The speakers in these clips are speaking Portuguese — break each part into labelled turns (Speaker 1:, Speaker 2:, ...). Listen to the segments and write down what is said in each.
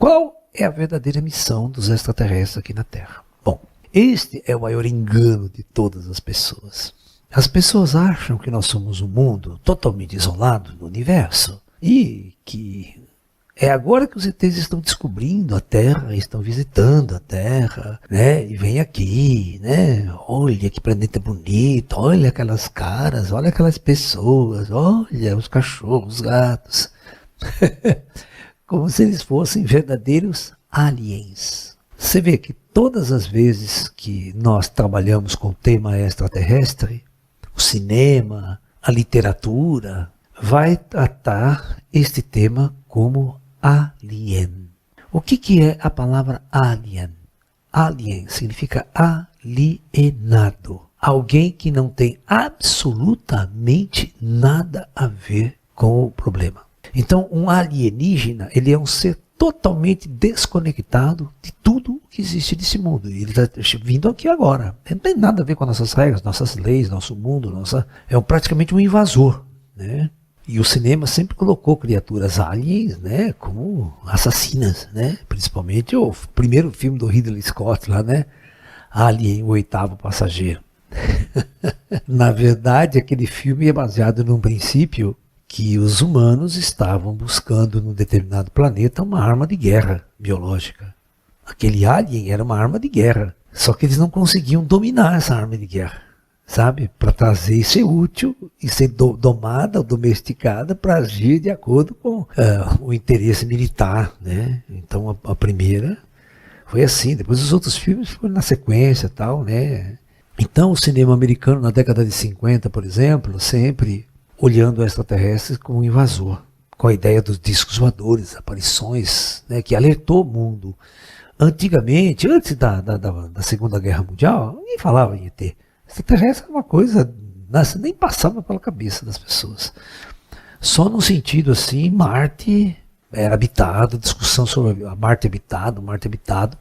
Speaker 1: Qual é a verdadeira missão dos extraterrestres aqui na Terra? Bom, este é o maior engano de todas as pessoas. As pessoas acham que nós somos um mundo totalmente isolado do universo e que é agora que os ETs estão descobrindo a Terra, estão visitando a Terra, né? E vem aqui, né? Olha que planeta bonito, olha aquelas caras, olha aquelas pessoas, olha os cachorros, os gatos. Como se eles fossem verdadeiros aliens. Você vê que todas as vezes que nós trabalhamos com o tema extraterrestre, o cinema, a literatura, vai tratar este tema como alien. O que é a palavra alien? Alien significa alienado. Alguém que não tem absolutamente nada a ver com o problema. Então, um alienígena, ele é um ser totalmente desconectado de tudo que existe nesse mundo. Ele está vindo aqui agora. Não tem nada a ver com nossas regras, nossas leis, nosso mundo. Praticamente um invasor, né? E o cinema sempre colocou criaturas aliens, né, como assassinas, né? Principalmente o primeiro filme do Ridley Scott lá, né? Alien, o oitavo passageiro. Na verdade, aquele filme é baseado num princípio que os humanos estavam buscando num determinado planeta uma arma de guerra biológica. Aquele alien era uma arma de guerra, só que eles não conseguiam dominar essa arma de guerra, sabe? Para trazer e ser útil e ser domada ou domesticada para agir de acordo com o interesse militar, né? Então a primeira foi assim, depois os outros filmes foram na sequência e tal, né? Então o cinema americano na década de 50, por exemplo, sempre olhando extraterrestres como um invasor, com a ideia dos discos voadores, aparições, né, que alertou o mundo. Antigamente, antes da Segunda Guerra Mundial, ninguém falava em ET. Extraterrestre era uma coisa, nem passava pela cabeça das pessoas. Só no sentido assim, Marte era habitado, discussão sobre Marte habitado.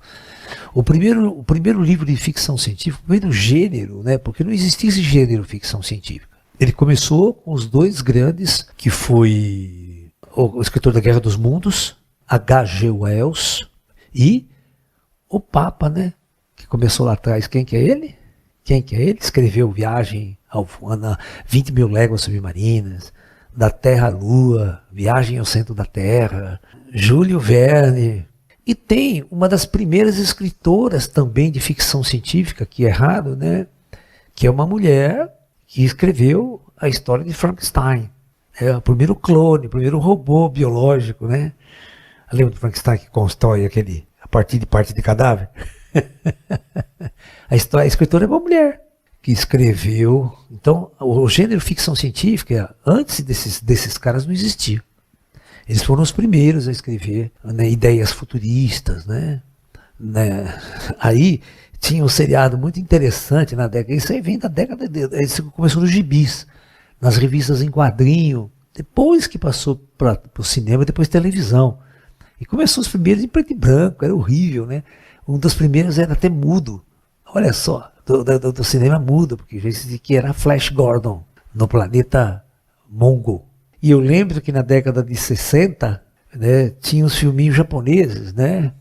Speaker 1: O primeiro livro de ficção científica, o primeiro gênero, né, porque não existia esse gênero ficção científica. Ele começou com os dois grandes, que foi o escritor da Guerra dos Mundos, H.G. Wells, e o Papa, né? Que começou lá atrás. Quem que é ele? Escreveu Viagem ao 20 mil léguas submarinas, Da Terra à Lua, Viagem ao Centro da Terra, Júlio Verne. E tem uma das primeiras escritoras também de ficção científica, que é raro, né? Que é uma mulher que escreveu a história de Frankenstein. É o primeiro clone, o primeiro robô biológico, né? Lembra do Frankenstein que constrói a partir de parte de cadáver? A escritora é uma mulher que escreveu. Então, o gênero ficção científica, antes desses caras, não existia. Eles foram os primeiros a escrever, né, ideias futuristas, né? Aí tinha um seriado muito interessante na década, isso aí vem da década, isso começou nos gibis, nas revistas em quadrinho, depois que passou para o cinema, depois televisão. E começou os primeiros em preto e branco, era horrível, né? Um dos primeiros era até mudo, olha só, do cinema mudo, porque já disse que era Flash Gordon, no planeta Mongol. E eu lembro que na década de 60, né, tinha os filminhos japoneses, né,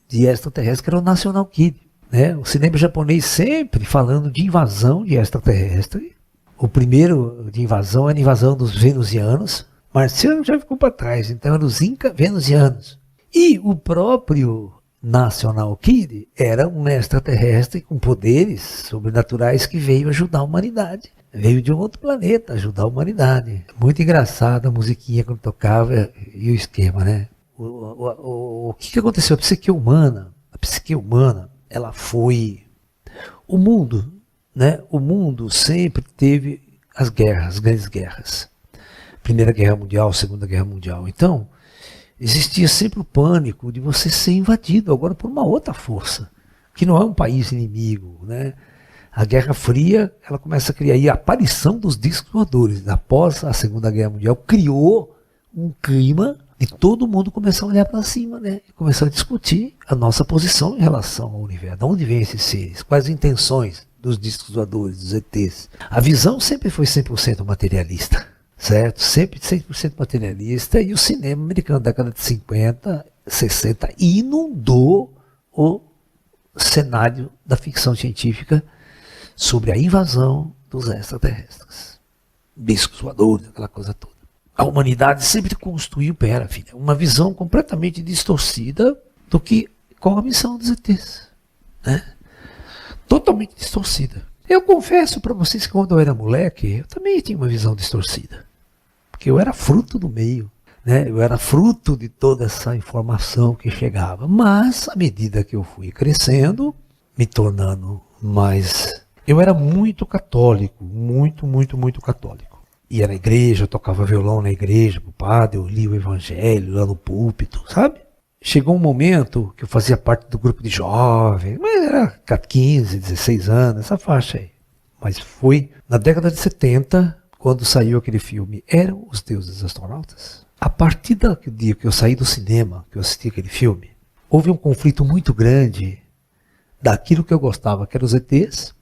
Speaker 1: de extraterrestres, que era o National Kid. Né? O cinema japonês sempre falando de invasão de extraterrestre. O primeiro de invasão era a invasão dos venusianos. Marciano já ficou para trás, então eram os inca-venusianos. E o próprio National Kid era um extraterrestre com poderes sobrenaturais que veio ajudar a humanidade. Veio de um outro planeta ajudar a humanidade. Muito engraçada a musiquinha quando tocava e o esquema, né? O que aconteceu? A psique humana, ela foi... O mundo, né? O mundo sempre teve as grandes guerras. Primeira Guerra Mundial, Segunda Guerra Mundial. Então, existia sempre o pânico de você ser invadido agora por uma outra força, que não é um país inimigo, né? A Guerra Fria, ela começa a criar, e a aparição dos discos voadores após a Segunda Guerra Mundial criou um clima de todo mundo começar a olhar para cima, né? E começar a discutir a nossa posição em relação ao universo. De onde vêm esses seres? Quais as intenções dos discos voadores, dos ETs? A visão sempre foi 100% materialista, certo? Sempre 100% materialista, e o cinema americano da década de 50 60 e inundou o cenário da ficção científica sobre a invasão dos extraterrestres. Discos voadores, aquela coisa toda. A humanidade sempre construiu, filha, uma visão completamente distorcida do que qual a missão dos ETs, né? Totalmente distorcida. Eu confesso para vocês que quando eu era moleque, eu também tinha uma visão distorcida. Porque eu era fruto do meio, né? Eu era fruto de toda essa informação que chegava. Mas, à medida que eu fui crescendo, me tornando mais... Eu era muito católico, muito católico. Ia na igreja, eu tocava violão na igreja, pro padre, eu li o evangelho lá no púlpito, sabe? Chegou um momento que eu fazia parte do grupo de jovens, mas era 15, 16 anos, essa faixa aí. Mas foi na década de 70, quando saiu aquele filme Eram os Deuses Astronautas. A partir do dia que eu saí do cinema, que eu assisti aquele filme, houve um conflito muito grande daquilo que eu gostava, que eram os ETs,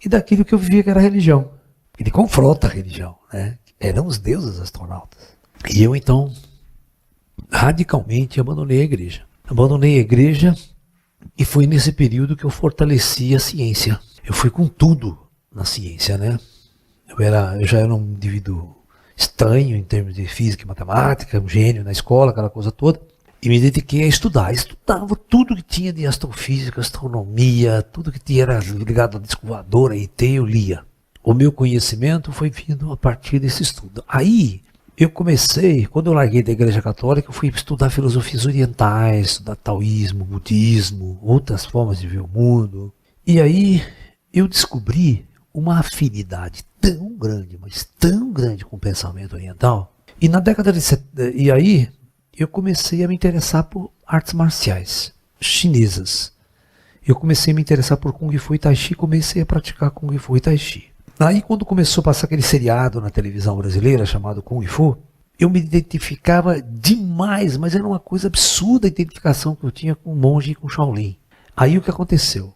Speaker 1: e daquilo que eu vivia, que era a religião. Ele confronta a religião, né? Eram os deuses astronautas. E eu, então, radicalmente abandonei a igreja. Abandonei a igreja e foi nesse período que eu fortaleci a ciência. Eu fui com tudo na ciência, né? Eu já era um indivíduo estranho em termos de física e matemática, um gênio na escola, aquela coisa toda. E me dediquei a estudar. Estudava tudo que tinha de astrofísica, astronomia, tudo que era ligado a disco voador, a ET, eu lia. O meu conhecimento foi vindo a partir desse estudo. Aí eu comecei, quando eu larguei da Igreja Católica, eu fui estudar filosofias orientais, estudar taoísmo, budismo, outras formas de ver o mundo. E aí eu descobri uma afinidade tão grande, mas tão grande com o pensamento oriental. E na década de 70, e aí eu comecei a me interessar por artes marciais chinesas. Eu comecei a me interessar por Kung Fu e Tai Chi, comecei a praticar Kung Fu e Tai Chi. Aí quando começou a passar aquele seriado na televisão brasileira chamado Kung Fu, eu me identificava demais, mas era uma coisa absurda a identificação que eu tinha com o monge e com o Shaolin. Aí o que aconteceu?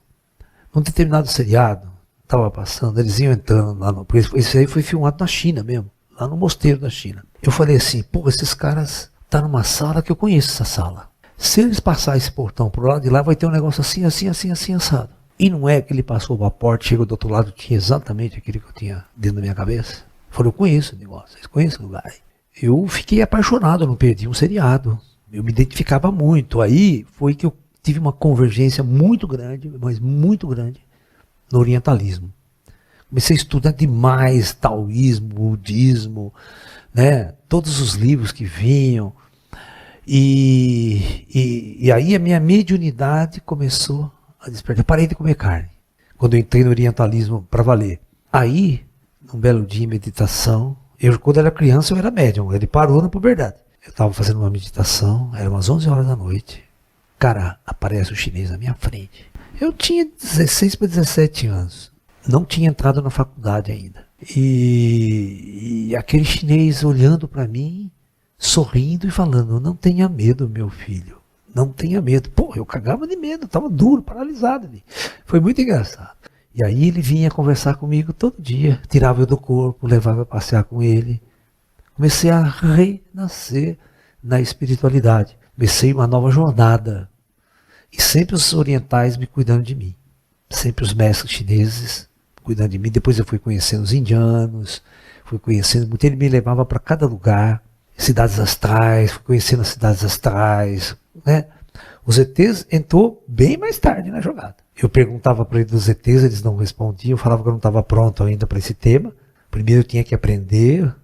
Speaker 1: Num determinado seriado, estava passando, eles iam entrando lá, porque esse aí foi filmado na China mesmo, lá no mosteiro da China. Eu falei assim, pô, esses caras estão numa sala que eu conheço essa sala. Se eles passarem esse portão pro lado de lá, vai ter um negócio assim, assado. E não é que ele passou para a porta, chegou do outro lado, tinha exatamente aquilo que eu tinha dentro da minha cabeça. Eu falei, eu conheço o negócio, vocês conhecem o lugar. Eu fiquei apaixonado, não perdi um seriado. Eu me identificava muito. Aí foi que eu tive uma convergência muito grande, mas muito grande, no orientalismo. Comecei a estudar demais taoísmo, budismo, né? Todos os livros que vinham. E aí a minha mediunidade começou a despertar. Eu parei de comer carne quando eu entrei no orientalismo para valer. Aí, num belo dia em meditação, quando era criança eu era médium, ele parou na puberdade. Eu estava fazendo uma meditação, era umas 11 horas da noite. Cara, aparece o chinês na minha frente. Eu tinha 16 para 17 anos, não tinha entrado na faculdade ainda. E aquele chinês olhando para mim, sorrindo e falando, não tenha medo, meu filho. Não tenha medo. Pô, eu cagava de medo, estava duro, paralisado ali. Foi muito engraçado. E aí ele vinha conversar comigo todo dia, tirava eu do corpo, levava a passear com ele. Comecei a renascer na espiritualidade. Comecei uma nova jornada. E sempre os orientais me cuidando de mim. Sempre os mestres chineses cuidando de mim. Depois eu fui conhecendo os indianos, fui conhecendo muito. Ele me levava para cada lugar, cidades astrais, fui conhecendo as cidades astrais, né? Os ETs entrou bem mais tarde na jogada. Eu perguntava para eles dos ETs, eles não respondiam, eu falava que eu não estava pronto ainda para esse tema. Primeiro eu tinha que aprender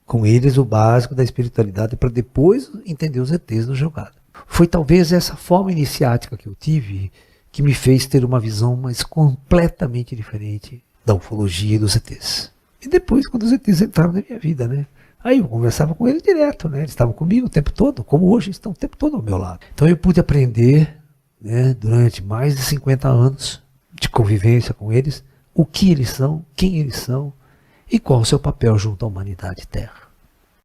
Speaker 1: com eles o básico da espiritualidade para depois entender os ETs na jogada. Foi talvez essa forma iniciática que eu tive que me fez ter uma visão mais completamente diferente da ufologia e dos ETs. E depois, quando os ETs entraram na minha vida, né? Aí eu conversava com eles direto, né? Eles estavam comigo o tempo todo, como hoje estão o tempo todo ao meu lado. Então eu pude aprender, né, durante mais de 50 anos de convivência com eles, o que eles são, quem eles são e qual o seu papel junto à humanidade Terra.